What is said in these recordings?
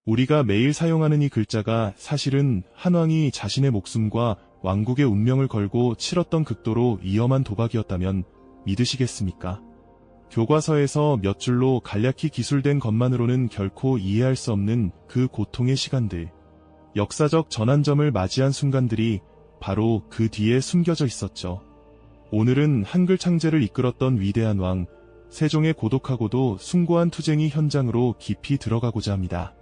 우리가 매일 사용하는 이 글자가 사실은 한왕이 자신의 목숨과 왕국의 운명을 걸고 치렀던 극도로 위험한 도박이었다면 믿으시겠습니까? 교과서에서 몇 줄로 간략히 기술된 것만으로는 결코 이해할 수 없는 그 고통의 시간들, 역사적 전환점을 맞이한 순간들이 바로 그 뒤에 숨겨져 있었죠. 오늘은 한글 창제를 이끌었던 위대한 왕, 세종의 고독하고도 숭고한 투쟁이 현장으로 깊이 들어가고자 합니다.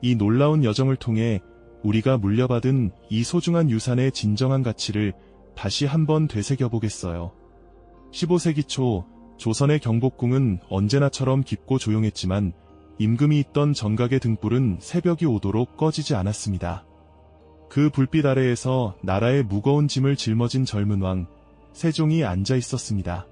이 놀라운 여정을 통해 우리가 물려받은 이 소중한 유산의 진정한 가치를 다시 한번 되새겨보겠어요. 15세기 초 조선의 경복궁은 언제나처럼 깊고 조용했지만 임금이 있던 정각의 등불은 새벽이 오도록 꺼지지 않았습니다. 그 불빛 아래에서 나라의 무거운 짐을 짊어진 젊은 왕, 세종이 앉아 있었습니다.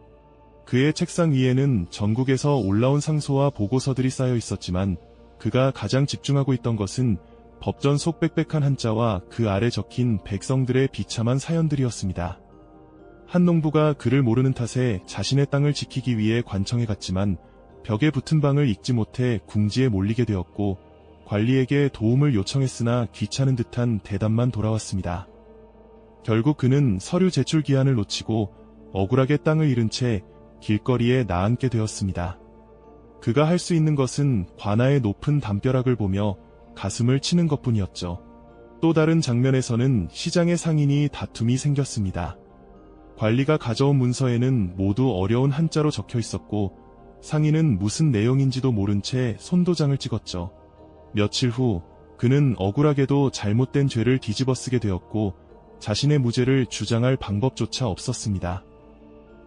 그의 책상 위에는 전국에서 올라온 상소와 보고서들이 쌓여 있었지만 그가 가장 집중하고 있던 것은 법전 속 빽빽한 한자와 그 아래 적힌 백성들의 비참한 사연들이었습니다. 한 농부가 그를 모르는 탓에 자신의 땅을 지키기 위해 관청에 갔지만 벽에 붙은 방을 읽지 못해 궁지에 몰리게 되었고 관리에게 도움을 요청했으나 귀찮은 듯한 대답만 돌아왔습니다. 결국 그는 서류 제출 기한을 놓치고 억울하게 땅을 잃은 채 길거리에 나앉게 되었습니다. 그가 할 수 있는 것은 관아의 높은 담벼락을 보며 가슴을 치는 것뿐이었죠. 또 다른 장면에서는 시장의 상인이 다툼이 생겼습니다. 관리가 가져온 문서에는 모두 어려운 한자로 적혀 있었고 상인은 무슨 내용인지도 모른 채 손도장을 찍었죠. 며칠 후 그는 억울하게도 잘못된 죄를 뒤집어쓰게 되었고 자신의 무죄를 주장할 방법조차 없었습니다.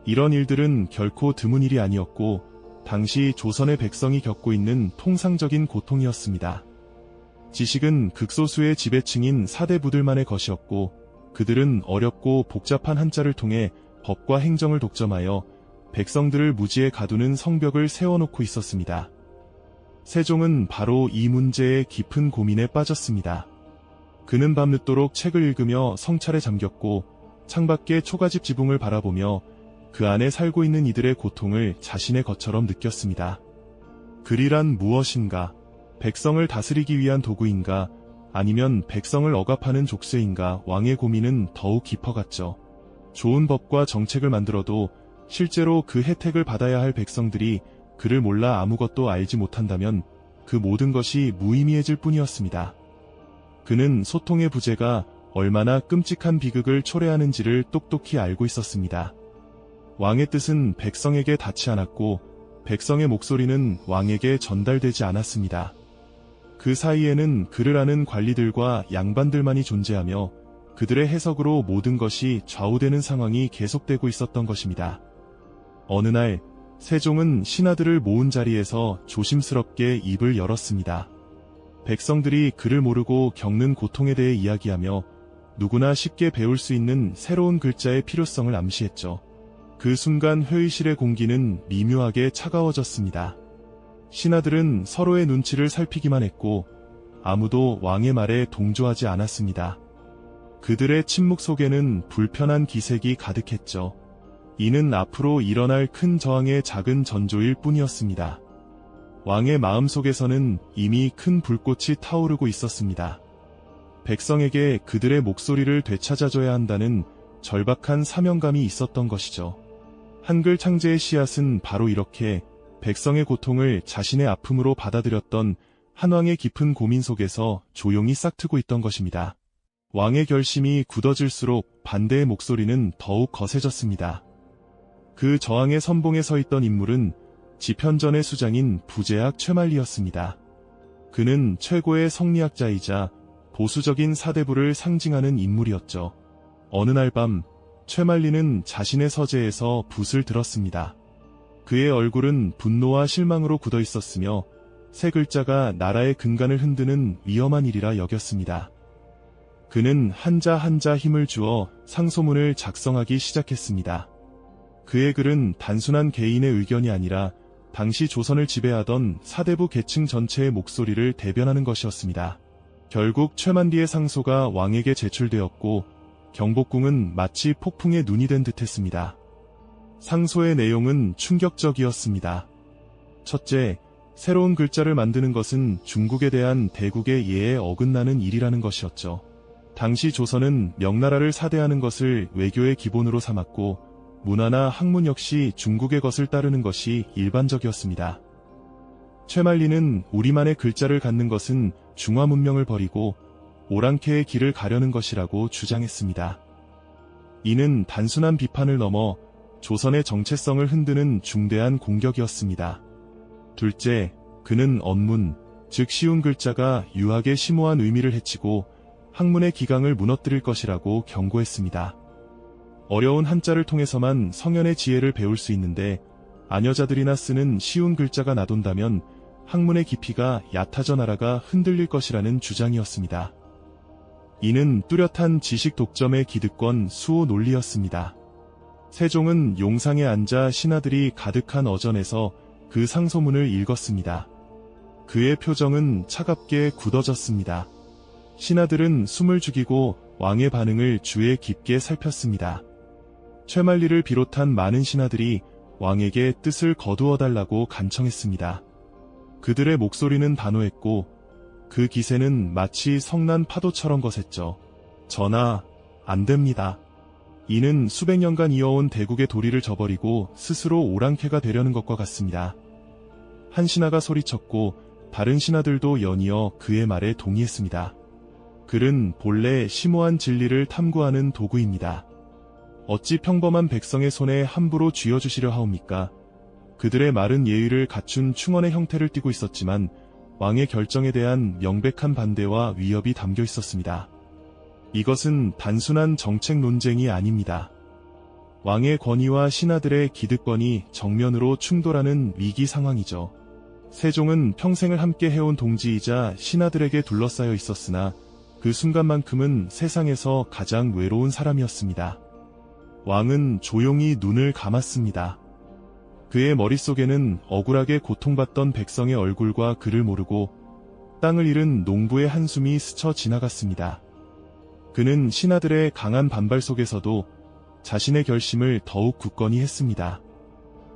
이런 일들은 결코 드문 일이 아니었고 당시 조선의 백성이 겪고 있는 통상적인 고통이었습니다. 지식은 극소수의 지배층인 사대부들만의 것이었고 그들은 어렵고 복잡한 한자를 통해 법과 행정을 독점하여 백성들을 무지에 가두는 성벽을 세워놓고 있었습니다. 세종은 바로 이 문제에 깊은 고민에 빠졌습니다. 그는 밤늦도록 책을 읽으며 성찰에 잠겼고 창밖의 초가집 지붕을 바라보며 그 안에 살고 있는 이들의 고통을 자신의 것처럼 느꼈습니다. 글이란 무엇인가? 백성을 다스리기 위한 도구인가? 아니면 백성을 억압하는 족쇄인가? 왕의 고민은 더욱 깊어갔죠. 좋은 법과 정책을 만들어도 실제로 그 혜택을 받아야 할 백성들이 그를 몰라 아무것도 알지 못한다면 그 모든 것이 무의미해질 뿐이었습니다. 그는 소통의 부재가 얼마나 끔찍한 비극을 초래하는지를 똑똑히 알고 있었습니다. 왕의 뜻은 백성에게 닿지 않았고 백성의 목소리는 왕에게 전달되지 않았습니다. 그 사이에는 그를 아는 관리들과 양반들만이 존재하며 그들의 해석으로 모든 것이 좌우되는 상황이 계속되고 있었던 것입니다. 어느 날 세종은 신하들을 모은 자리에서 조심스럽게 입을 열었습니다. 백성들이 그를 모르고 겪는 고통에 대해 이야기하며 누구나 쉽게 배울 수 있는 새로운 글자의 필요성을 암시했죠. 그 순간 회의실의 공기는 미묘하게 차가워졌습니다. 신하들은 서로의 눈치를 살피기만 했고 아무도 왕의 말에 동조하지 않았습니다. 그들의 침묵 속에는 불편한 기색이 가득했죠. 이는 앞으로 일어날 큰 저항의 작은 전조일 뿐이었습니다. 왕의 마음속에서는 이미 큰 불꽃이 타오르고 있었습니다. 백성에게 그들의 목소리를 되찾아줘야 한다는 절박한 사명감이 있었던 것이죠. 한글 창제의 씨앗은 바로 이렇게 백성의 고통을 자신의 아픔으로 받아들였던 한왕의 깊은 고민 속에서 조용히 싹트고 있던 것입니다. 왕의 결심이 굳어질수록 반대의 목소리는 더욱 거세졌습니다. 그 저항의 선봉에 서 있던 인물은 지편전의 수장인 부제학 최만리였습니다. 그는 최고의 성리학자이자 보수적인 사대부를 상징하는 인물이었죠. 어느 날 밤 최만리는 자신의 서재에서 붓을 들었습니다. 그의 얼굴은 분노와 실망으로 굳어 있었으며 세 글자가 나라의 근간을 흔드는 위험한 일이라 여겼습니다. 그는 한자 한자 힘을 주어 상소문을 작성하기 시작했습니다. 그의 글은 단순한 개인의 의견이 아니라 당시 조선을 지배하던 사대부 계층 전체의 목소리를 대변하는 것이었습니다. 결국 최만리의 상소가 왕에게 제출되었고 경복궁은 마치 폭풍의 눈이 된 듯했습니다. 상소의 내용은 충격적이었습니다. 첫째, 새로운 글자를 만드는 것은 중국에 대한 대국의 예에 어긋나는 일이라는 것이었죠. 당시 조선은 명나라를 사대하는 것을 외교의 기본으로 삼았고 문화나 학문 역시 중국의 것을 따르는 것이 일반적이었습니다. 최만리는 우리만의 글자를 갖는 것은 중화 문명을 버리고 오랑캐의 길을 가려는 것이라고 주장했습니다. 이는 단순한 비판을 넘어 조선의 정체성을 흔드는 중대한 공격이었습니다. 둘째, 그는 언문, 즉 쉬운 글자가 유학의 심오한 의미를 해치고 학문의 기강을 무너뜨릴 것이라고 경고했습니다. 어려운 한자를 통해서만 성현의 지혜를 배울 수 있는데 아녀자들이나 쓰는 쉬운 글자가 나돈다면 학문의 깊이가 얕아져 나라가 흔들릴 것이라는 주장이었습니다. 이는 뚜렷한 지식 독점의 기득권 수호 논리였습니다. 세종은 용상에 앉아 신하들이 가득한 어전에서 그 상소문을 읽었습니다. 그의 표정은 차갑게 굳어졌습니다. 신하들은 숨을 죽이고 왕의 반응을 주의 깊게 살폈습니다. 최만리를 비롯한 많은 신하들이 왕에게 뜻을 거두어달라고 간청했습니다. 그들의 목소리는 단호했고 그 기세는 마치 성난 파도처럼 거셌죠. 전하, 안 됩니다. 이는 수백 년간 이어온 대국의 도리를 저버리고 스스로 오랑캐가 되려는 것과 같습니다. 한 신하가 소리쳤고 다른 신하들도 연이어 그의 말에 동의했습니다. 글은 본래 심오한 진리를 탐구하는 도구입니다. 어찌 평범한 백성의 손에 함부로 쥐어주시려 하옵니까? 그들의 마른 예의를 갖춘 충언의 형태를 띠고 있었지만 왕의 결정에 대한 명백한 반대와 위협이 담겨 있었습니다. 이것은 단순한 정책 논쟁이 아닙니다. 왕의 권위와 신하들의 기득권이 정면으로 충돌하는 위기 상황이죠. 세종은 평생을 함께 해온 동지이자 신하들에게 둘러싸여 있었으나 그 순간만큼은 세상에서 가장 외로운 사람이었습니다. 왕은 조용히 눈을 감았습니다. 그의 머릿속에는 억울하게 고통받던 백성의 얼굴과 그를 모르고 땅을 잃은 농부의 한숨이 스쳐 지나갔습니다. 그는 신하들의 강한 반발 속에서도 자신의 결심을 더욱 굳건히 했습니다.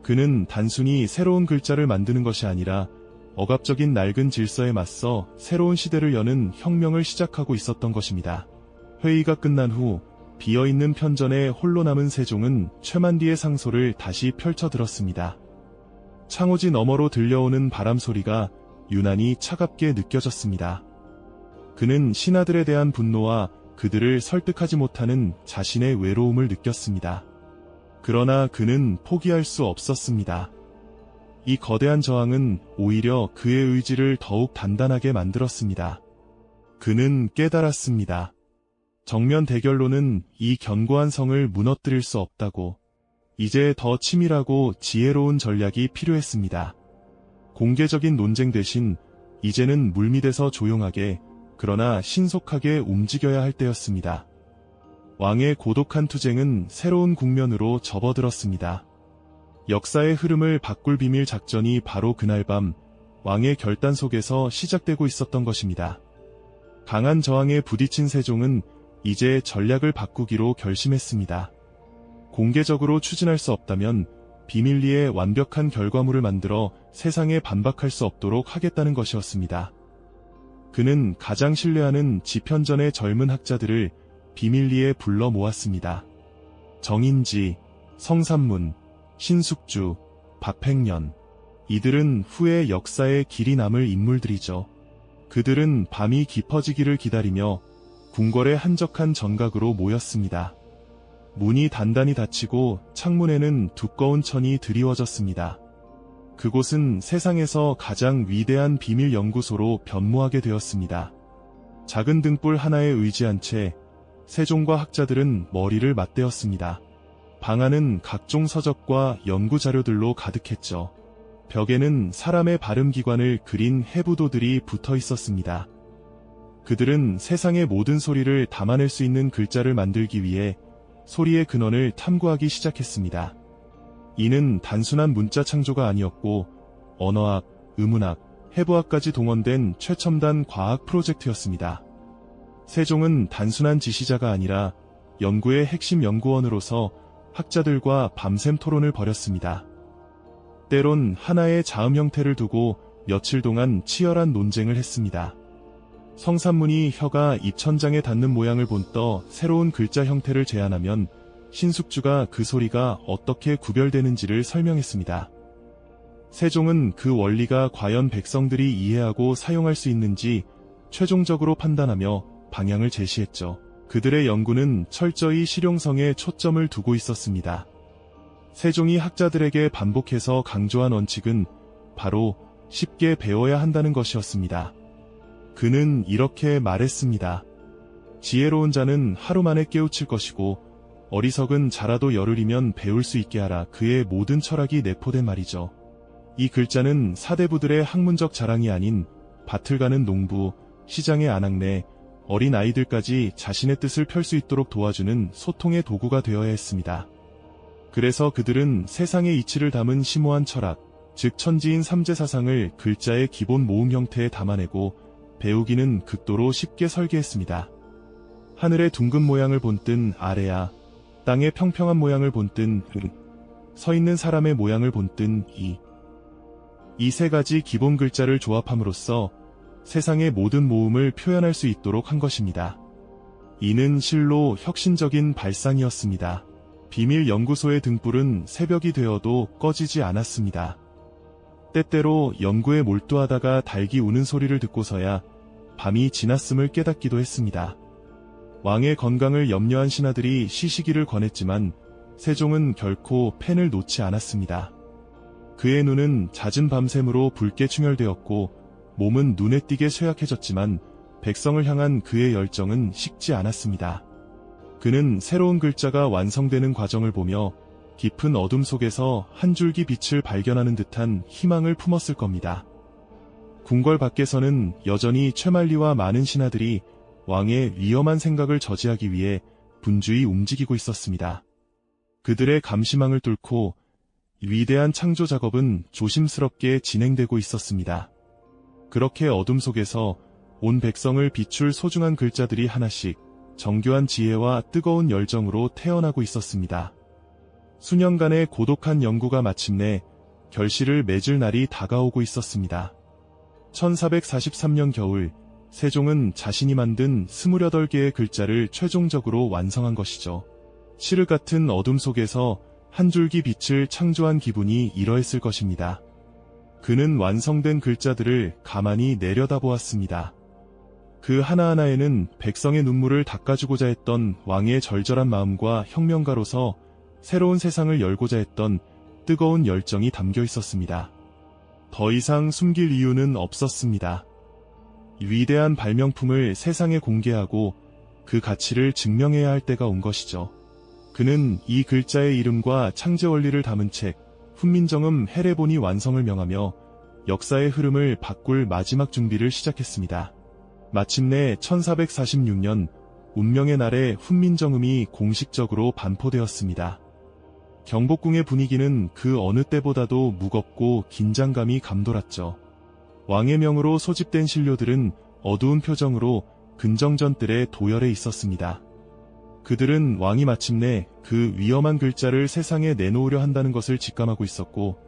그는 단순히 새로운 글자를 만드는 것이 아니라 억압적인 낡은 질서에 맞서 새로운 시대를 여는 혁명을 시작하고 있었던 것입니다. 회의가 끝난 후 비어있는 편전에 홀로 남은 세종은 최만리의 상소를 다시 펼쳐 들었습니다. 창호지 너머로 들려오는 바람 소리가 유난히 차갑게 느껴졌습니다. 그는 신하들에 대한 분노와 그들을 설득하지 못하는 자신의 외로움을 느꼈습니다. 그러나 그는 포기할 수 없었습니다. 이 거대한 저항은 오히려 그의 의지를 더욱 단단하게 만들었습니다. 그는 깨달았습니다. 정면 대결로는 이 견고한 성을 무너뜨릴 수 없다고. 이제 더 치밀하고 지혜로운 전략이 필요했습니다. 공개적인 논쟁 대신 이제는 물밑에서 조용하게 그러나 신속하게 움직여야 할 때였습니다. 왕의 고독한 투쟁은 새로운 국면으로 접어들었습니다. 역사의 흐름을 바꿀 비밀 작전이 바로 그날 밤 왕의 결단 속에서 시작되고 있었던 것입니다. 강한 저항에 부딪힌 세종은 이제 전략을 바꾸기로 결심했습니다. 공개적으로 추진할 수 없다면 비밀리에 완벽한 결과물을 만들어 세상에 반박할 수 없도록 하겠다는 것이었습니다. 그는 가장 신뢰하는 지편전의 젊은 학자들을 비밀리에 불러 모았습니다. 정인지, 성삼문, 신숙주, 박팽년. 이들은 후에 역사에 길이 남을 인물들이죠. 그들은 밤이 깊어지기를 기다리며 궁궐의 한적한 정각으로 모였습니다. 문이 단단히 닫히고 창문에는 두꺼운 천이 드리워졌습니다. 그곳은 세상에서 가장 위대한 비밀 연구소로 변모하게 되었습니다. 작은 등불 하나에 의지한 채 세종과 학자들은 머리를 맞대었습니다. 방 안은 각종 서적과 연구 자료들로 가득했죠. 벽에는 사람의 발음기관을 그린 해부도들이 붙어 있었습니다. 그들은 세상의 모든 소리를 담아낼 수 있는 글자를 만들기 위해 소리의 근원을 탐구하기 시작했습니다. 이는 단순한 문자 창조가 아니었고 언어학, 의문학, 해부학까지 동원된 최첨단 과학 프로젝트였습니다. 세종은 단순한 지시자가 아니라 연구의 핵심 연구원으로서 학자들과 밤샘 토론을 벌였습니다. 때론 하나의 자음 형태를 두고 며칠 동안 치열한 논쟁을 했습니다. 성산문이 혀가 입천장에 닿는 모양을 본떠 새로운 글자 형태를 제안하면 신숙주가 그 소리가 어떻게 구별되는지를 설명했습니다. 세종은 그 원리가 과연 백성들이 이해하고 사용할 수 있는지 최종적으로 판단하며 방향을 제시했죠. 그들의 연구는 철저히 실용성에 초점을 두고 있었습니다. 세종이 학자들에게 반복해서 강조한 원칙은 바로 쉽게 배워야 한다는 것이었습니다. 그는 이렇게 말했습니다. 지혜로운 자는 하루 만에 깨우칠 것이고 어리석은 자라도 열흘이면 배울 수 있게 하라. 그의 모든 철학이 내포된 말이죠. 이 글자는 사대부들의 학문적 자랑이 아닌 밭을 가는 농부, 시장의 아낙네, 어린 아이들까지 자신의 뜻을 펼 수 있도록 도와주는 소통의 도구가 되어야 했습니다. 그래서 그들은 세상의 이치를 담은 심오한 철학, 즉 천지인 삼재사상을 글자의 기본 모음 형태에 담아내고 배우기는 극도로 쉽게 설계했습니다. 하늘의 둥근 모양을 본뜬 아래야, 땅의 평평한 모양을 본뜬 서 있는 사람의 모양을 본뜬 이 세 가지 기본 글자를 조합함으로써 세상의 모든 모음을 표현할 수 있도록 한 것입니다. 이는 실로 혁신적인 발상이었습니다. 비밀 연구소의 등불은 새벽이 되어도 꺼지지 않았습니다. 때때로 연구에 몰두하다가 닭이 우는 소리를 듣고서야 밤이 지났음을 깨닫기도 했습니다. 왕의 건강을 염려한 신하들이 쉬시기를 권했지만 세종은 결코 펜을 놓지 않았습니다. 그의 눈은 잦은 밤샘으로 붉게 충혈되었고 몸은 눈에 띄게 쇠약해졌지만 백성을 향한 그의 열정은 식지 않았습니다. 그는 새로운 글자가 완성되는 과정을 보며 깊은 어둠 속에서 한 줄기 빛을 발견하는 듯한 희망을 품었을 겁니다. 궁궐 밖에서는 여전히 최만리와 많은 신하들이 왕의 위험한 생각을 저지하기 위해 분주히 움직이고 있었습니다. 그들의 감시망을 뚫고 위대한 창조 작업은 조심스럽게 진행되고 있었습니다. 그렇게 어둠 속에서 온 백성을 비출 소중한 글자들이 하나씩 정교한 지혜와 뜨거운 열정으로 태어나고 있었습니다. 수년간의 고독한 연구가 마침내 결실을 맺을 날이 다가오고 있었습니다. 1443년 겨울, 세종은 자신이 만든 28개의 글자를 최종적으로 완성한 것이죠. 칠흑 같은 어둠 속에서 한 줄기 빛을 창조한 기분이 이러했을 것입니다. 그는 완성된 글자들을 가만히 내려다보았습니다. 그 하나하나에는 백성의 눈물을 닦아주고자 했던 왕의 절절한 마음과 혁명가로서 새로운 세상을 열고자 했던 뜨거운 열정이 담겨 있었습니다. 더 이상 숨길 이유는 없었습니다. 위대한 발명품을 세상에 공개하고 그 가치를 증명해야 할 때가 온 것이죠. 그는 이 글자의 이름과 창제 원리를 담은 책, 훈민정음 해례본이 완성을 명하며 역사의 흐름을 바꿀 마지막 준비를 시작했습니다. 마침내 1446년 운명의 날에 훈민정음이 공식적으로 반포되었습니다. 경복궁의 분위기는 그 어느 때보다도 무겁고 긴장감이 감돌았죠. 왕의 명으로 소집된 신료들은 어두운 표정으로 근정전들의 도열에 있었습니다. 그들은 왕이 마침내 그 위험한 글자를 세상에 내놓으려 한다는 것을 직감하고 있었고,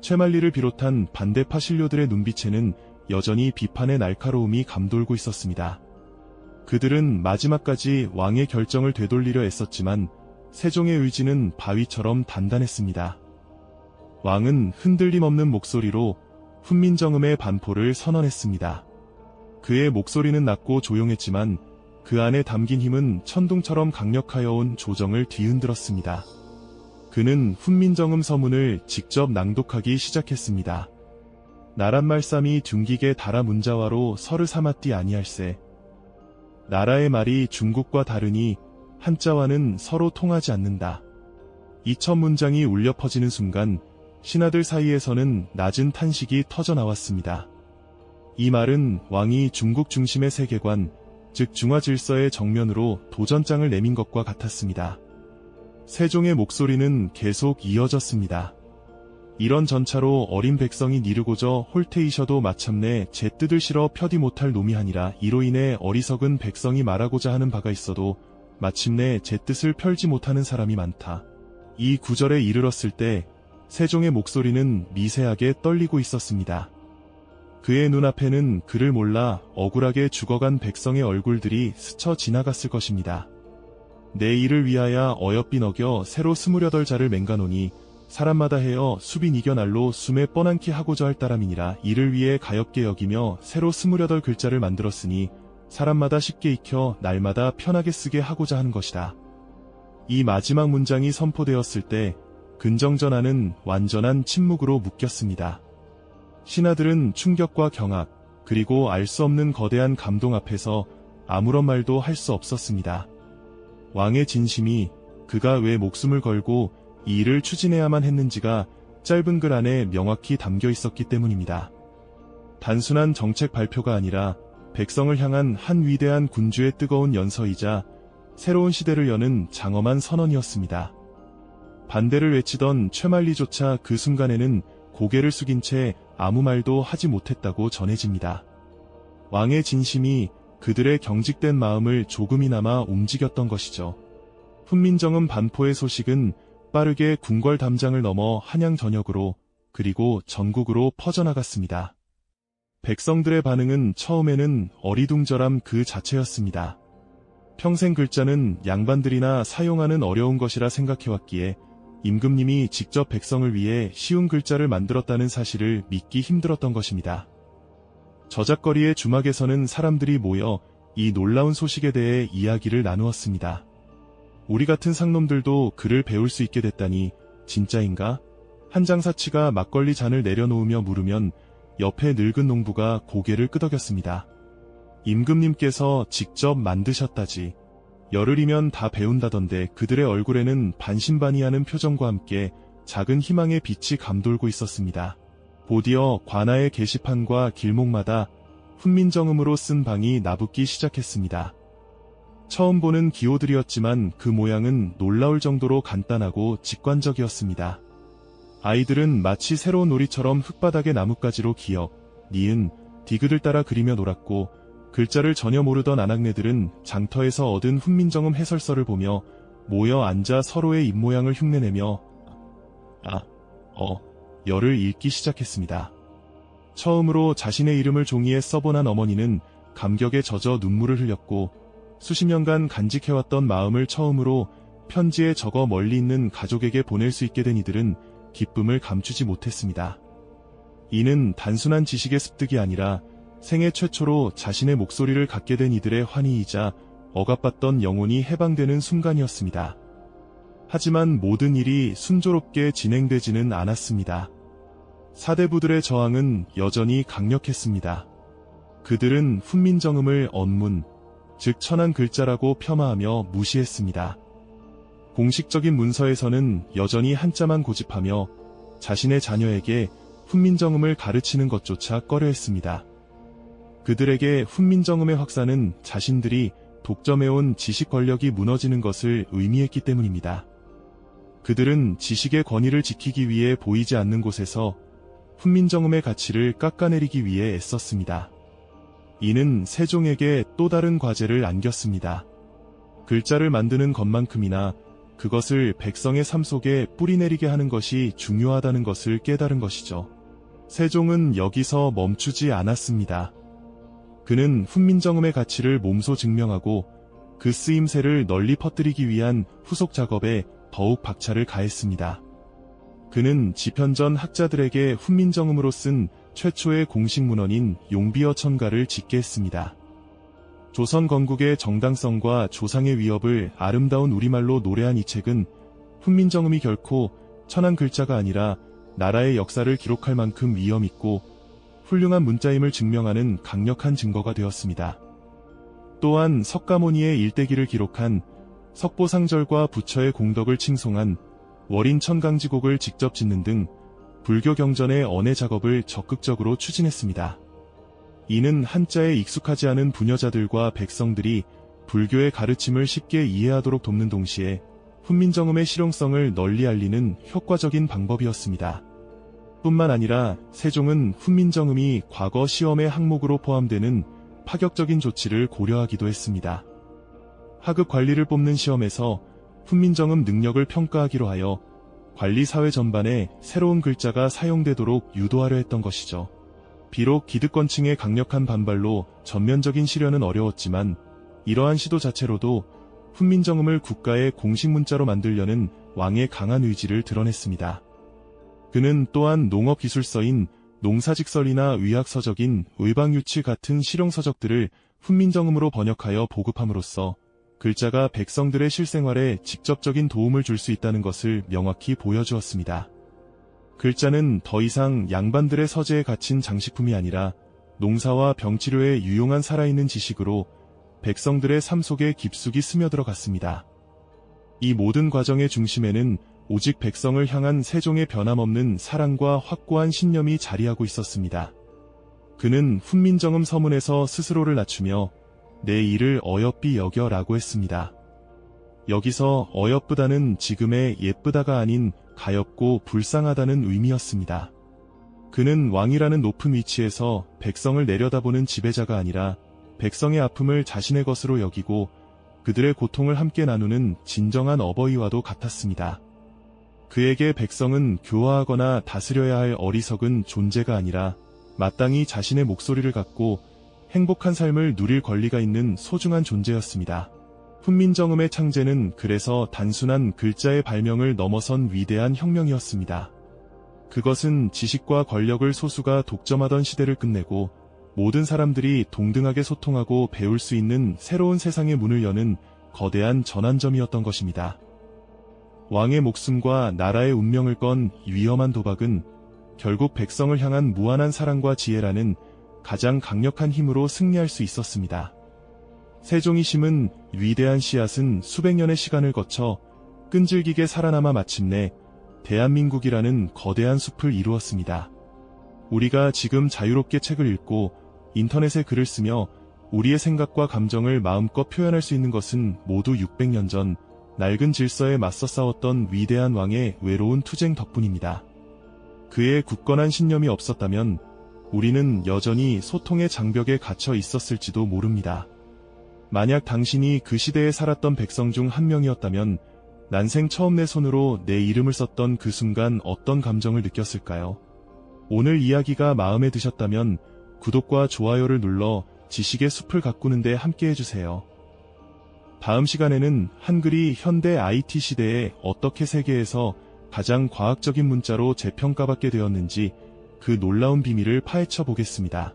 최만리를 비롯한 반대파 신료들의 눈빛에는 여전히 비판의 날카로움이 감돌고 있었습니다. 그들은 마지막까지 왕의 결정을 되돌리려 애썼지만 세종의 의지는 바위처럼 단단했습니다. 왕은 흔들림 없는 목소리로 훈민정음의 반포를 선언했습니다. 그의 목소리는 낮고 조용했지만 그 안에 담긴 힘은 천둥처럼 강력하여 온 조정을 뒤흔들었습니다. 그는 훈민정음 서문을 직접 낭독하기 시작했습니다. 나란말삼이 둥기게 달아 문자와로 서르 삼았디 아니할세. 나라의 말이 중국과 다르니 한자와는 서로 통하지 않는다. 이 첫 문장이 울려 퍼지는 순간 신하들 사이에서는 낮은 탄식이 터져 나왔습니다. 이 말은 왕이 중국 중심의 세계관, 즉 중화 질서의 정면으로 도전장을 내민 것과 같았습니다. 세종의 목소리는 계속 이어졌습니다. 이런 전차로 어린 백성이 니르고저 홀태이셔도 마침내 제 뜻을 실어 펴디 못할 놈이 아니라 이로 인해 어리석은 백성이 말하고자 하는 바가 있어도 마침내 제 뜻을 펼지 못하는 사람이 많다. 이 구절에 이르렀을 때 세종의 목소리는 미세하게 떨리고 있었습니다. 그의 눈앞에는 그를 몰라 억울하게 죽어간 백성의 얼굴들이 스쳐 지나갔을 것입니다. 내 일을 위하여 어여삐 어겨 새로 28자를 맹가노니 사람마다 헤어 수빈 이겨 날로 숨에 뻔한키 하고자 할 따름이니라. 이를 위해 가엾게 여기며 새로 28글자를 만들었으니 사람마다 쉽게 익혀 날마다 편하게 쓰게 하고자 하는 것이다. 이 마지막 문장이 선포되었을 때 근정전하는 완전한 침묵으로 묶였습니다. 신하들은 충격과 경악, 그리고 알 수 없는 거대한 감동 앞에서 아무런 말도 할 수 없었습니다. 왕의 진심이 그가 왜 목숨을 걸고 이 일을 추진해야만 했는지가 짧은 글 안에 명확히 담겨 있었기 때문입니다. 단순한 정책 발표가 아니라 백성을 향한 한 위대한 군주의 뜨거운 연서이자 새로운 시대를 여는 장엄한 선언이었습니다. 반대를 외치던 최만리조차 그 순간에는 고개를 숙인 채 아무 말도 하지 못했다고 전해집니다. 왕의 진심이 그들의 경직된 마음을 조금이나마 움직였던 것이죠. 훈민정음 반포의 소식은 빠르게 궁궐 담장을 넘어 한양 전역으로 그리고 전국으로 퍼져나갔습니다. 백성들의 반응은 처음에는 어리둥절함 그 자체였습니다. 평생 글자는 양반들이나 사용하는 어려운 것이라 생각해왔기에 임금님이 직접 백성을 위해 쉬운 글자를 만들었다는 사실을 믿기 힘들었던 것입니다. 저작거리의 주막에서는 사람들이 모여 이 놀라운 소식에 대해 이야기를 나누었습니다. 우리 같은 상놈들도 글을 배울 수 있게 됐다니 진짜인가? 한 장사치가 막걸리 잔을 내려놓으며 물으면 옆에 늙은 농부가 고개를 끄덕였습니다. 임금님께서 직접 만드셨다지. 열흘이면 다 배운다던데. 그들의 얼굴에는 반신반의하는 표정과 함께 작은 희망의 빛이 감돌고 있었습니다. 곧이어 관아의 게시판과 길목마다 훈민정음으로 쓴 방이 나붙기 시작했습니다. 처음 보는 기호들이었지만 그 모양은 놀라울 정도로 간단하고 직관적이었습니다. 아이들은 마치 새로운 놀이처럼 흙바닥에 나뭇가지로 기역, 니은, 디귿을 따라 그리며 놀았고 글자를 전혀 모르던 아낙네들은 장터에서 얻은 훈민정음 해설서를 보며 모여 앉아 서로의 입모양을 흉내내며 열을 읽기 시작했습니다. 처음으로 자신의 이름을 종이에 써본 한 어머니는 감격에 젖어 눈물을 흘렸고 수십 년간 간직해왔던 마음을 처음으로 편지에 적어 멀리 있는 가족에게 보낼 수 있게 된 이들은 기쁨을 감추지 못했습니다. 이는 단순한 지식의 습득이 아니라 생애 최초로 자신의 목소리를 갖게 된 이들의 환희이자 억압받던 영혼이 해방되는 순간이었습니다. 하지만 모든 일이 순조롭게 진행되지는 않았습니다. 사대부들의 저항은 여전히 강력했습니다. 그들은 훈민정음을 언문, 즉 천한 글자라고 폄하하며 무시했습니다. 공식적인 문서에서는 여전히 한자만 고집하며 자신의 자녀에게 훈민정음을 가르치는 것조차 꺼려했습니다. 그들에게 훈민정음의 확산은 자신들이 독점해온 지식 권력이 무너지는 것을 의미했기 때문입니다. 그들은 지식의 권위를 지키기 위해 보이지 않는 곳에서 훈민정음의 가치를 깎아내리기 위해 애썼습니다. 이는 세종에게 또 다른 과제를 안겼습니다. 글자를 만드는 것만큼이나 그것을 백성의 삶 속에 뿌리내리게 하는 것이 중요하다는 것을 깨달은 것이죠. 세종은 여기서 멈추지 않았습니다. 그는 훈민정음의 가치를 몸소 증명하고 그 쓰임새를 널리 퍼뜨리기 위한 후속 작업에 더욱 박차를 가했습니다. 그는 지편전 학자들에게 훈민정음으로 쓴 최초의 공식 문헌인 용비어 천가를 짓게 했습니다. 조선 건국의 정당성과 조상의 위협을 아름다운 우리말로 노래한 이 책은 훈민정음이 결코 천한 글자가 아니라 나라의 역사를 기록할 만큼 위엄있고 훌륭한 문자임을 증명하는 강력한 증거가 되었습니다. 또한 석가모니의 일대기를 기록한 석보상절과 부처의 공덕을 칭송한 월인 천강지곡을 직접 짓는 등 불교 경전의 언해 작업을 적극적으로 추진했습니다. 이는 한자에 익숙하지 않은 부녀자들과 백성들이 불교의 가르침을 쉽게 이해하도록 돕는 동시에 훈민정음의 실용성을 널리 알리는 효과적인 방법이었습니다. 뿐만 아니라 세종은 훈민정음이 과거 시험의 항목으로 포함되는 파격적인 조치를 고려하기도 했습니다. 하급 관리를 뽑는 시험에서 훈민정음 능력을 평가하기로 하여 관리 사회 전반에 새로운 글자가 사용되도록 유도하려 했던 것이죠. 비록 기득권층의 강력한 반발로 전면적인 실현은 어려웠지만 이러한 시도 자체로도 훈민정음을 국가의 공식 문자로 만들려는 왕의 강한 의지를 드러냈습니다. 그는 또한 농업기술서인 농사직설이나 의학서적인 의방유치 같은 실용서적들을 훈민정음으로 번역하여 보급함으로써 글자가 백성들의 실생활에 직접적인 도움을 줄 수 있다는 것을 명확히 보여주었습니다. 글자는 더 이상 양반들의 서재에 갇힌 장식품이 아니라 농사와 병치료에 유용한 살아있는 지식으로 백성들의 삶 속에 깊숙이 스며들어갔습니다. 이 모든 과정의 중심에는 오직 백성을 향한 세종의 변함없는 사랑과 확고한 신념이 자리하고 있었습니다. 그는 훈민정음 서문에서 스스로를 낮추며 내 일을 어여삐 여겨라고 했습니다. 여기서 어여쁘다는 지금의 예쁘다가 아닌 가엾고 불쌍하다는 의미였습니다. 그는 왕이라는 높은 위치에서 백성을 내려다보는 지배자가 아니라 백성의 아픔을 자신의 것으로 여기고 그들의 고통을 함께 나누는 진정한 어버이와도 같았습니다. 그에게 백성은 교화하거나 다스려야 할 어리석은 존재가 아니라 마땅히 자신의 목소리를 갖고 행복한 삶을 누릴 권리가 있는 소중한 존재였습니다. 훈민정음의 창제는 그래서 단순한 글자의 발명을 넘어선 위대한 혁명이었습니다. 그것은 지식과 권력을 소수가 독점하던 시대를 끝내고 모든 사람들이 동등하게 소통하고 배울 수 있는 새로운 세상의 문을 여는 거대한 전환점이었던 것입니다. 왕의 목숨과 나라의 운명을 건 위험한 도박은 결국 백성을 향한 무한한 사랑과 지혜라는 가장 강력한 힘으로 승리할 수 있었습니다. 세종이 심은 위대한 씨앗은 수백 년의 시간을 거쳐 끈질기게 살아남아 마침내 대한민국이라는 거대한 숲을 이루었습니다. 우리가 지금 자유롭게 책을 읽고 인터넷에 글을 쓰며 우리의 생각과 감정을 마음껏 표현할 수 있는 것은 모두 600년 전 낡은 질서에 맞서 싸웠던 위대한 왕의 외로운 투쟁 덕분입니다. 그의 굳건한 신념이 없었다면 우리는 여전히 소통의 장벽에 갇혀 있었을지도 모릅니다. 만약 당신이 그 시대에 살았던 백성 중 한 명이었다면 난생 처음 내 손으로 내 이름을 썼던 그 순간 어떤 감정을 느꼈을까요? 오늘 이야기가 마음에 드셨다면 구독과 좋아요를 눌러 지식의 숲을 가꾸는 데 함께 해주세요. 다음 시간에는 한글이 현대 IT 시대에 어떻게 세계에서 가장 과학적인 문자로 재평가받게 되었는지 그 놀라운 비밀을 파헤쳐 보겠습니다.